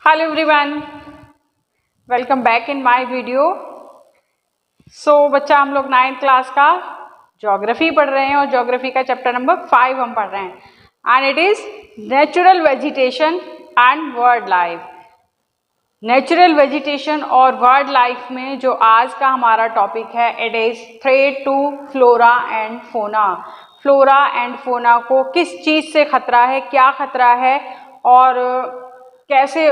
Hello everyone, welcome back in my video. बच्चा, हम लोग 9th क्लास का ज्योग्राफी पढ़ रहे हैं और ज्योग्राफी का चैप्टर नंबर 5 हम पढ़ रहे हैं and it is natural vegetation and world life. Natural vegetation और वर्ल्ड लाइफ में जो आज का हमारा टॉपिक है, it is threat to flora and fauna. Flora and fauna को किस चीज़ से खतरा है, क्या खतरा है और कैसे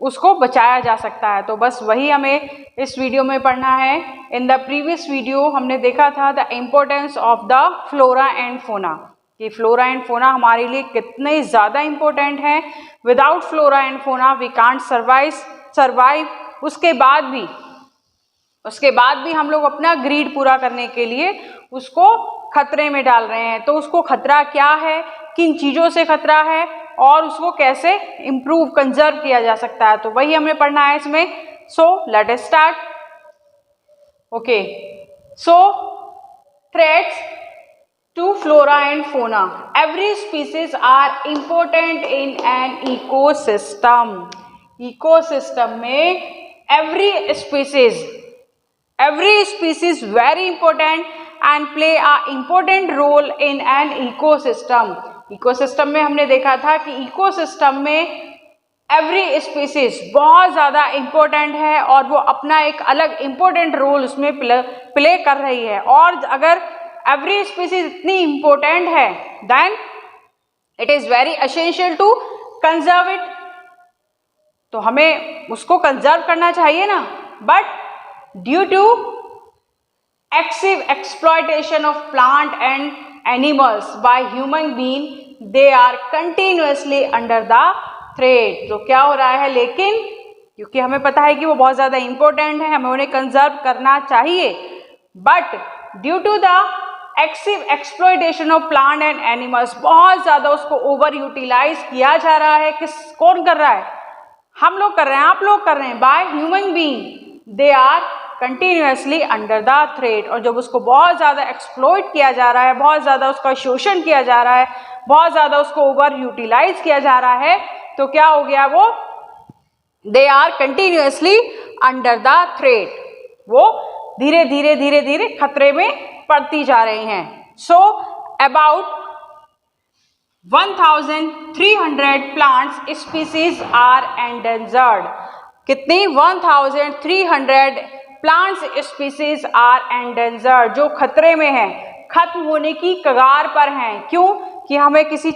उसको बचाया जा सकता है। तो बस वही हमें इस वीडियो में पढ़ना है। इन द प्रीवियस वीडियो हमने देखा था the importance of the flora and फोना, कि फ्लोरा एंड फोना हमारे लिए कितने ज़्यादा इम्पोर्टेंट हैं। Without flora and fauna we can't survive. उसके बाद भी हम लोग अपना ग्रीड पूरा करने के लिए उसको खतरे में डाल रहे हैं। तो उसको खतरा क्या है, किन चीज़ों से खतरा है और उसको कैसे इम्प्रूव कंजर्व किया जा सकता है, तो वही हमें पढ़ना है इसमें। So let us start. Okay, so threats to flora and fauna. Every species are important in an ecosystem. Ecosystem में every species very important and play a important role in an ecosystem. Ecosystem में हमने देखा था कि ecosystem में every species बहुत ज़्यादा important है और वो अपना एक अलग important role उसमें play कर रही है। और अगर एवरी स्पीसीज इतनी इम्पोर्टेंट है then it is very essential to conserve it. तो हमें उसको कंजर्व करना चाहिए ना, but due to excessive exploitation of plant and animals by human being, they are continuously under the threat. तो क्या हो रहा है, लेकिन क्योंकि हमें पता है कि वो बहुत ज़्यादा इम्पोर्टेंट है, हमें उन्हें कंजर्व करना चाहिए, but due to the excessive exploitation of plant and animals, बहुत ज़्यादा उसको ओवर यूटिलाइज किया जा रहा है। कौन कर रहा है? हम लोग कर रहे हैं, आप लोग कर रहे हैं। By human being they are continuously under the threat. और जब उसको बहुत ज़्यादा एक्सप्लॉयट किया जा रहा है, बहुत ज़्यादा उसका शोषण किया जा रहा है, बहुत ज़्यादा उसको ओवर यूटिलाइज किया जा रहा है, तो क्या हो गया, वो they are continuously under the threat. वो धीरे धीरे खतरे में पड़ती जा रही हैं। So about 1300 plants species are endangered. कितनी? 1300 प्लांट्स स्पीसीज आर एंडेंजर्ड, जो खतरे में हैं, खत्म होने की कगार पर हैं। क्यों? कि हमें किसी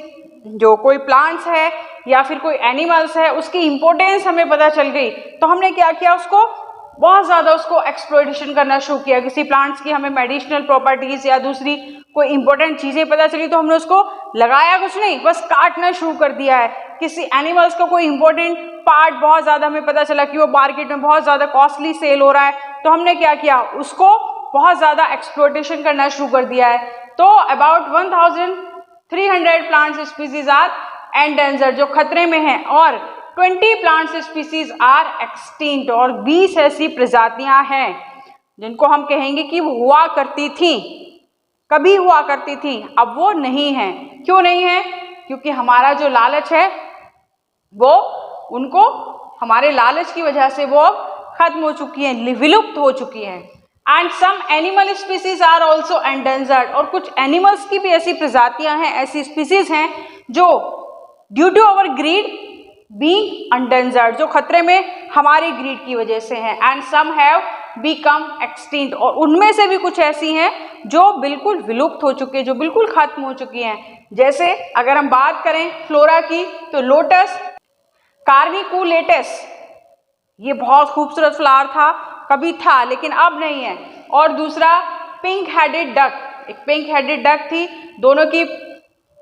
जो कोई प्लांट्स है या फिर कोई एनिमल्स है उसकी इंपॉर्टेंस हमें पता चल गई, तो हमने क्या किया, उसको बहुत ज़्यादा उसको एक्सप्लॉयटेशन करना शुरू किया। किसी प्लांट्स की हमें मेडिसिनल प्रॉपर्टीज़ या दूसरी कोई इंपॉर्टेंट चीज़ें पता चली तो हमने उसको लगाया कुछ नहीं, बस काटना शुरू कर दिया है। किसी एनिमल्स का कोई इंपॉर्टेंट पार्ट बहुत ज़्यादा हमें पता चला कि वो मार्केट में बहुत ज़्यादा कॉस्टली सेल हो रहा है, तो हमने क्या किया, उसको बहुत ज़्यादा एक्सप्लॉयटेशन करना शुरू कर दिया है। तो about 1300 plants species are endangered, जो खतरे में हैं, और 20 प्लांट्स स्पीसीज आर एक्सटिंक्ट, और 20 ऐसी प्रजातियां हैं जिनको हम कहेंगे कि वो हुआ करती थी, कभी हुआ करती थी, अब वो नहीं है। क्यों नहीं है? क्योंकि हमारा जो लालच है वो उनको, हमारे लालच की वजह से वो खत्म हो चुकी हैं, विलुप्त हो चुकी हैं। And some animal species are also endangered, और कुछ एनिमल्स की भी ऐसी प्रजातियां हैं, ऐसी स्पीसीज हैं जो due to our greed being endangered, जो खतरे में हमारी ग्रीड की वजह से हैं। And some have become extinct, और उनमें से भी कुछ ऐसी हैं जो बिल्कुल विलुप्त हो चुकी हैं, जो बिल्कुल खत्म हो चुकी हैं। जैसे अगर हम बात करें फ्लोरा की, तो लोटस कार्निकुलेटस, ये बहुत खूबसूरत फ्लावर था, कभी था लेकिन अब नहीं है। और दूसरा पिंक हेडेड डक, एक पिंक हेडेड डक थी, दोनों की,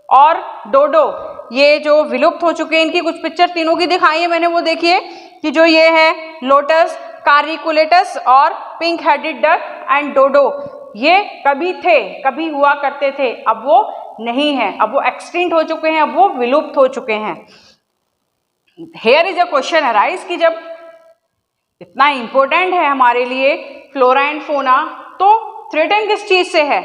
और डोडो, ये जो विलुप्त हो चुके हैं। इनकी कुछ पिक्चर तीनों की दिखाई है मैंने, वो देखिए कि जो ये है लोटस, कार्निकुलेटस और पिंक हेडेड डक एंड डोडो, ये कभी थे, कभी हुआ करते थे, अब वो नहीं है, अब वो एक्सटिंक्ट हो चुके हैं, अब वो विलुप्त हो चुके हैं। Here is a question arise कि जब इतना इंपॉर्टेंट है हमारे लिए फ्लोरा एंड फोना, तो थ्रेटन किस चीज से है,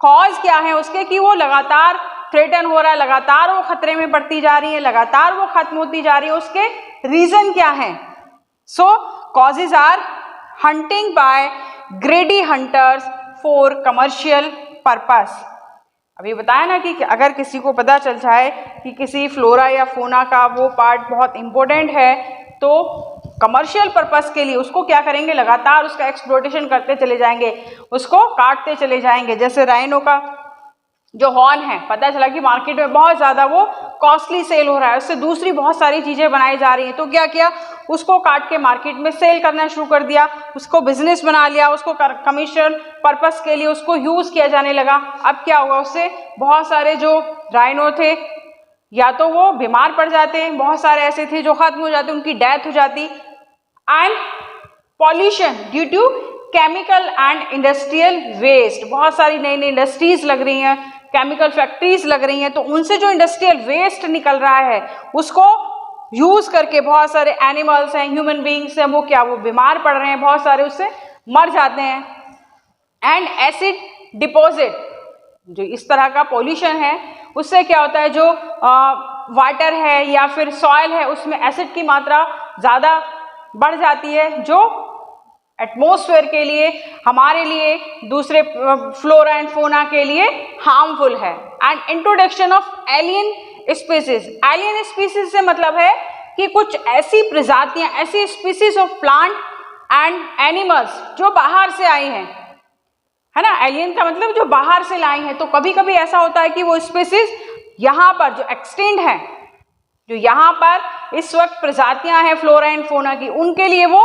कॉज क्या है उसके, कि वो लगातार थ्रेटन हो रहा है, लगातार वो खतरे में पड़ती जा रही है, लगातार वो खत्म होती जा रही है, उसके रीजन क्या है? So causes are hunting by greedy hunters for commercial purpose. अभी बताया ना कि अगर किसी को पता चल जाए कि किसी फ्लोरा या फोना का वो पार्ट बहुत इंपॉर्टेंट है तो कमर्शियल पर्पस के लिए उसको क्या करेंगे, लगातार उसका एक्सप्लोटेशन करते चले जाएंगे, उसको काटते चले जाएंगे। जैसे राइनो का जो हॉर्न है, पता चला कि मार्केट में बहुत ज़्यादा वो कॉस्टली सेल हो रहा है, उससे दूसरी बहुत सारी चीज़ें बनाई जा रही हैं, तो क्या किया, उसको काट के मार्केट में सेल करना शुरू कर दिया, उसको बिजनेस बना लिया, उसको कमर्शियल पर्पस के लिए उसको यूज़ किया जाने लगा। अब क्या हुआ, उससे बहुत सारे जो राइनो थे या तो वो बीमार पड़ जाते, बहुत सारे ऐसे थे जो खत्म हो जाते, उनकी डेथ हो जाती। And pollution due to chemical and industrial waste, बहुत सारी नई नई इंडस्ट्रीज लग रही हैं, केमिकल फैक्ट्रीज लग रही हैं, तो उनसे जो इंडस्ट्रियल वेस्ट निकल रहा है उसको यूज करके बहुत सारे एनिमल्स हैं, ह्यूमन बींग्स हैं, वो क्या, वो बीमार पड़ रहे हैं, बहुत सारे उससे मर जाते हैं। एंड एसिड डिपॉजिट, जो इस तरह का पॉल्यूशन है उससे क्या होता है, जो वाटर है या फिर सॉइल है उसमें एसिड की मात्रा ज़्यादा बढ़ जाती है, जो एटमॉस्फेयर के लिए, हमारे लिए, दूसरे फ्लोरा एंड फोना के लिए हार्मफुल है। And introduction of alien species, alien species से मतलब है कि कुछ ऐसी प्रजातियां, ऐसी species of plant and animals जो बाहर से आई हैं, है ना, एलियन का मतलब जो बाहर से लाई हैं। तो कभी कभी ऐसा होता है कि वो स्पीसीज यहाँ पर जो एक्सटेंड है, जो यहाँ पर इस वक्त प्रजातियां हैं फ्लोरा एंड फोना की, उनके लिए वो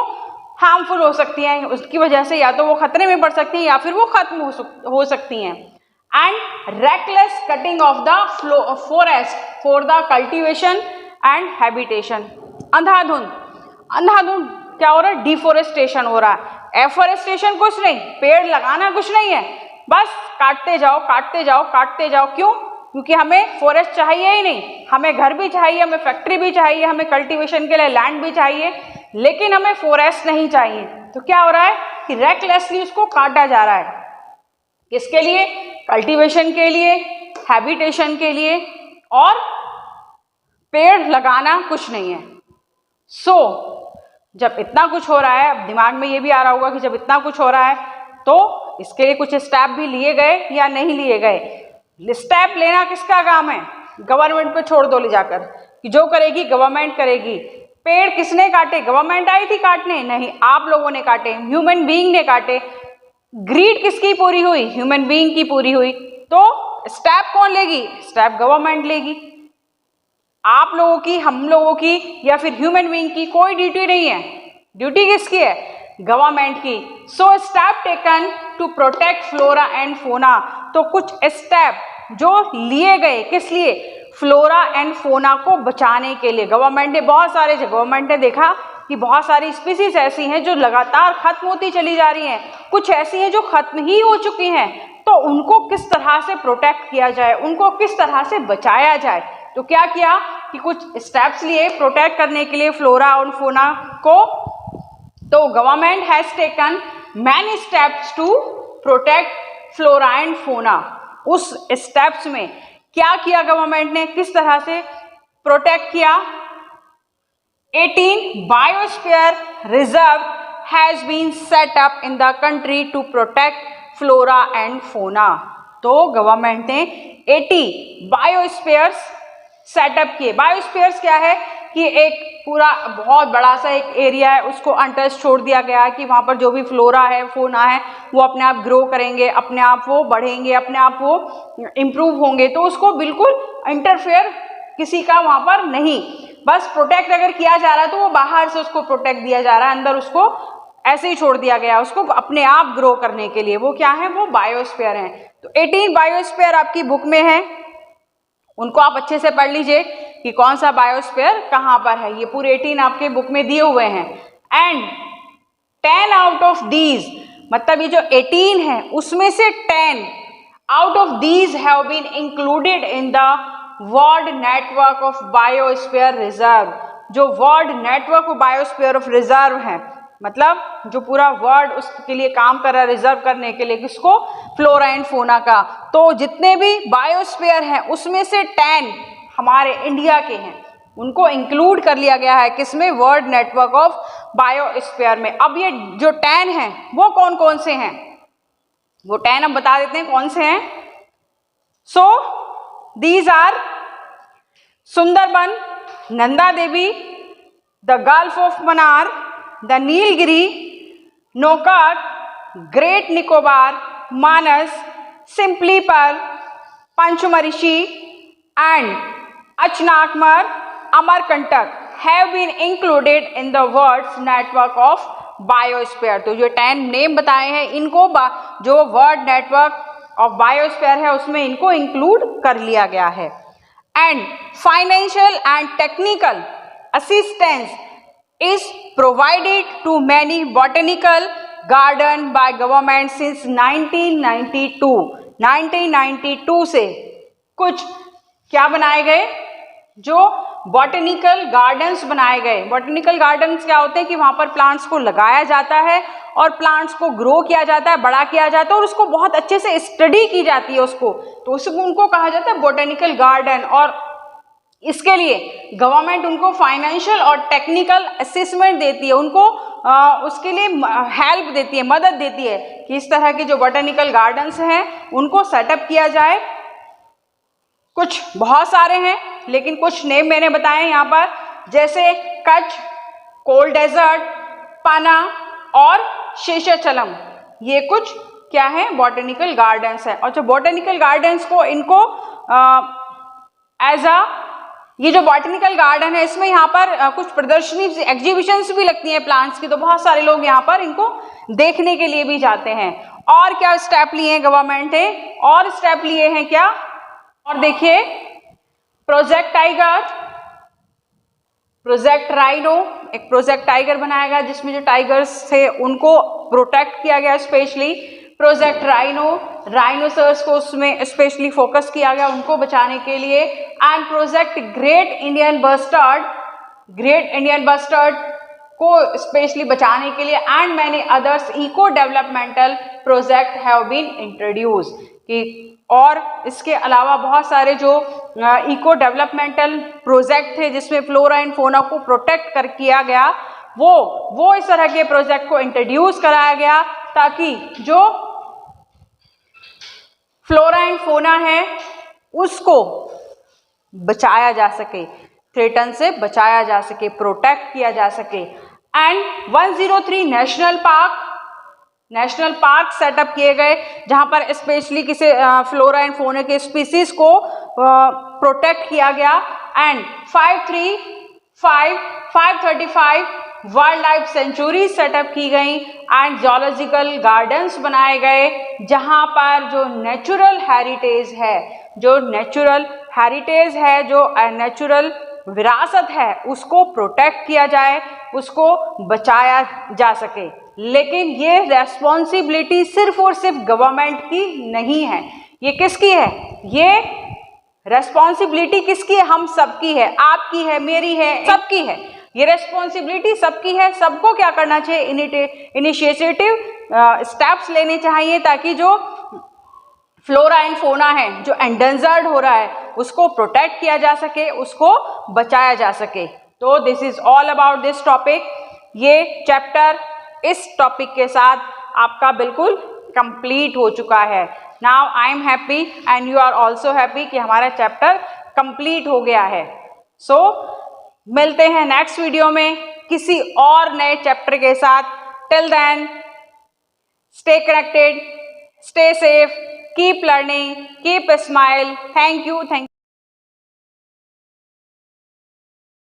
हार्मफुल हो सकती हैं, उसकी वजह से या तो वो खतरे में पड़ सकती हैं या फिर वो खत्म हो सकती हैं। And reckless cutting of the forest for the cultivation and habitation, अंधाधुंध, अंधाधुंध क्या हो रहा है, डिफोरेस्टेशन हो रहा है। एफोरेस्टेशन कुछ नहीं, पेड़ लगाना कुछ नहीं है, बस काटते जाओ काटते जाओ काटते जाओ। क्यों? क्योंकि हमें फॉरेस्ट चाहिए ही नहीं, हमें घर भी चाहिए, हमें फैक्ट्री भी चाहिए, हमें कल्टीवेशन के लिए लैंड भी चाहिए, लेकिन हमें फॉरेस्ट नहीं चाहिए। तो क्या हो रहा है कि रेकलेसली उसको काटा जा रहा है, किसके लिए, कल्टीवेशन के लिए, हैबिटेशन के लिए, और पेड़ लगाना कुछ नहीं है। सो जब इतना कुछ हो रहा है, अब दिमाग में ये भी आ रहा होगा कि जब इतना कुछ हो रहा है तो इसके लिए कुछ स्टेप भी लिए गए या नहीं लिए गए। स्टेप लेना किसका काम है, गवर्नमेंट पे छोड़ दो ले जाकर, कि जो करेगी गवर्नमेंट करेगी। पेड़ किसने काटे, गवर्नमेंट आई थी काटने? नहीं, आप लोगों ने काटे, ह्यूमन बीइंग ने काटे। ग्रीड किसकी पूरी हुई, ह्यूमन बीइंग की पूरी हुई। तो स्टेप कौन लेगी, स्टेप गवर्नमेंट लेगी। आप लोगों की, हम लोगों की या फिर ह्यूमन बीइंग की कोई ड्यूटी नहीं है, ड्यूटी किसकी है, गवर्नमेंट की। So step taken to protect flora and fauna, तो कुछ स्टेप जो लिए गए, किस लिए, फ्लोरा एंड फोना को बचाने के लिए। गवर्नमेंट ने बहुत सारे, गवर्नमेंट ने देखा कि बहुत सारी स्पीसीज ऐसी हैं जो लगातार खत्म होती चली जा रही हैं, कुछ ऐसी हैं जो खत्म ही हो चुकी हैं, तो उनको किस तरह से प्रोटेक्ट किया जाए, उनको किस तरह से बचाया जाए। तो क्या किया कि कुछ स्टेप्स लिए प्रोटेक्ट करने के लिए फ्लोरा और फोना को। तो government has taken many steps to protect flora and fauna. उस स्टेप्स में क्या किया गवर्नमेंट ने, किस तरह से प्रोटेक्ट किया। 18 biosphere reserve has been set up in the country to protect flora and fauna. तो गवर्नमेंट ने 80 बायोस्फीयर्स सेटअप किए। बायोस्फीयर्स क्या है कि एक पूरा बहुत बड़ा सा एक एरिया है, उसको अनटच छोड़ दिया गया है कि वहाँ पर जो भी फ्लोरा है, फोना है, वो अपने आप ग्रो करेंगे, अपने आप वो बढ़ेंगे, अपने आप वो इम्प्रूव होंगे। तो उसको बिल्कुल इंटरफेयर किसी का वहाँ पर नहीं, बस प्रोटेक्ट अगर किया जा रहा है तो वो बाहर से उसको प्रोटेक्ट दिया जा रहा है, अंदर उसको ऐसे ही छोड़ दिया गया उसको अपने आप ग्रो करने के लिए। वो क्या है, वो बायोस्फीयर है। तो 18 बायोस्फीयर आपकी बुक में है, उनको आप अच्छे से पढ़ लीजिए कि कौन सा बायोस्फीयर कहाँ पर है। ये पूरे 18 आपके बुक में दिए हुए हैं। एंड 10 आउट ऑफ दीज, मतलब ये जो 18 है उसमें से 10 out of these have been included in the world network of biosphere reserve. जो world network of biosphere of reserve है मतलब जो पूरा वर्ल्ड उसके लिए काम कर रहा है, रिजर्व करने के लिए, किसको, फ्लोरा एंड फोना का। तो जितने भी बायोस्फीयर हैं उसमें से 10 हमारे इंडिया के हैं, उनको इंक्लूड कर लिया गया है किसमें, वर्ल्ड नेटवर्क ऑफ बायोस्फीयर में। अब ये जो 10 हैं वो कौन कौन से हैं, वो 10 हम बता देते हैं कौन से हैं। So these are Sundarban, Nanda Devi, the Gulf of Mannar, the Nilgiri, Nokrek, Great Nicobar, Manas, Simlipal, Pachmarhi and Achanakmar, Amarkantak have been included in the world's network of biosphere। तो जो 10 नेम बताए हैं इनको जो वर्ल्ड नेटवर्क ऑफ बायोस्फीयर है उसमें इनको इंक्लूड कर लिया गया है। And financial and technical assistance is provided to many botanical garden by government since 1992। 1992 से कुछ क्या बनाए गए, जो बॉटनिकल गार्डन्स बनाए गए। बॉटनिकल गार्डन्स क्या होते हैं कि वहाँ पर प्लांट्स को लगाया जाता है और प्लांट्स को ग्रो किया जाता है, बड़ा किया जाता है और उसको बहुत अच्छे से स्टडी की जाती है उसको, तो उसको उनको कहा जाता है बॉटनिकल गार्डन। और इसके लिए गवर्नमेंट उनको फाइनेंशियल और टेक्निकल असिस्टमेंट देती है, उनको उसके लिए हेल्प देती है, मदद देती है कि इस तरह के जो बॉटनिकल गार्डन्स हैं उनको सेटअप किया जाए। कुछ बहुत सारे हैं लेकिन कुछ नेम मैंने बताए यहाँ पर, जैसे कच्छ, कोल्ड डेजर्ट, पना और शेषाचलम, ये कुछ क्या है, बॉटनिकल गार्डन्स है। और जो बॉटनिकल गार्डन्स को इनको ये जो बॉटनिकल गार्डन है इसमें यहाँ पर कुछ प्रदर्शनी एग्जीबिशंस भी लगती हैं प्लांट्स की, तो बहुत सारे लोग यहाँ पर इनको देखने के लिए भी जाते हैं। और क्या स्टेप लिए हैं गवर्नमेंट ने, और स्टेप लिए हैं क्या, और देखिए प्रोजेक्ट टाइगर, प्रोजेक्ट राइनो, एक प्रोजेक्ट टाइगर बनाया गया जिसमें जो टाइगर्स थे उनको प्रोटेक्ट किया गया स्पेशली। प्रोजेक्ट राइनो, राइनोसर्स को उसमें स्पेशली फोकस किया गया उनको बचाने के लिए। And project great Indian bustard, great Indian bustard को स्पेशली बचाने के लिए। And many others eco developmental project have been introduce, कि और इसके अलावा बहुत सारे जो इको डेवलपमेंटल प्रोजेक्ट थे जिसमें फ्लोरा एंड फोना को प्रोटेक्ट कर किया गया, वो इस तरह के प्रोजेक्ट को इंट्रोड्यूस कराया गया ताकि जो फ्लोरा एंड फोना है उसको बचाया जा सके, थ्रेटन से बचाया जा सके, प्रोटेक्ट किया जा सके। एंड 103 नेशनल पार्क सेटअप किए गए जहां पर स्पेशली किसी फ्लोरा एंड फोना के स्पीसीज को प्रोटेक्ट किया गया। And 535 wild life sanctuary setup की गई एंड जियोलॉजिकल गार्डन्स बनाए गए जहां पर जो नेचुरल हेरिटेज है, जो नेचुरल विरासत है उसको प्रोटेक्ट किया जाए, उसको बचाया जा सके। लेकिन ये रेस्पॉन्सिबिलिटी सिर्फ और सिर्फ गवर्नमेंट की नहीं है, ये किसकी है, ये रेस्पॉन्सिबिलिटी किसकी है, हम सबकी है, आपकी है, मेरी है, सबकी है। ये रेस्पॉन्सिबिलिटी सबकी है। सबको क्या करना चाहिए, इनिशिएटिव स्टेप्स लेने चाहिए ताकि जो फ्लोरा एंड फोना है जो एंडेंजर्ड हो रहा है उसको प्रोटेक्ट किया जा सके, उसको बचाया जा सके। तो this is all about this topic. ये चैप्टर इस टॉपिक के साथ आपका बिल्कुल कंप्लीट हो चुका है। Now I am happy and you are also happy कि हमारा चैप्टर कंप्लीट हो गया है। सो मिलते हैं नेक्स्ट वीडियो में किसी और नए चैप्टर के साथ। Till then stay connected, stay safe, keep learning, keep smile. Thank you.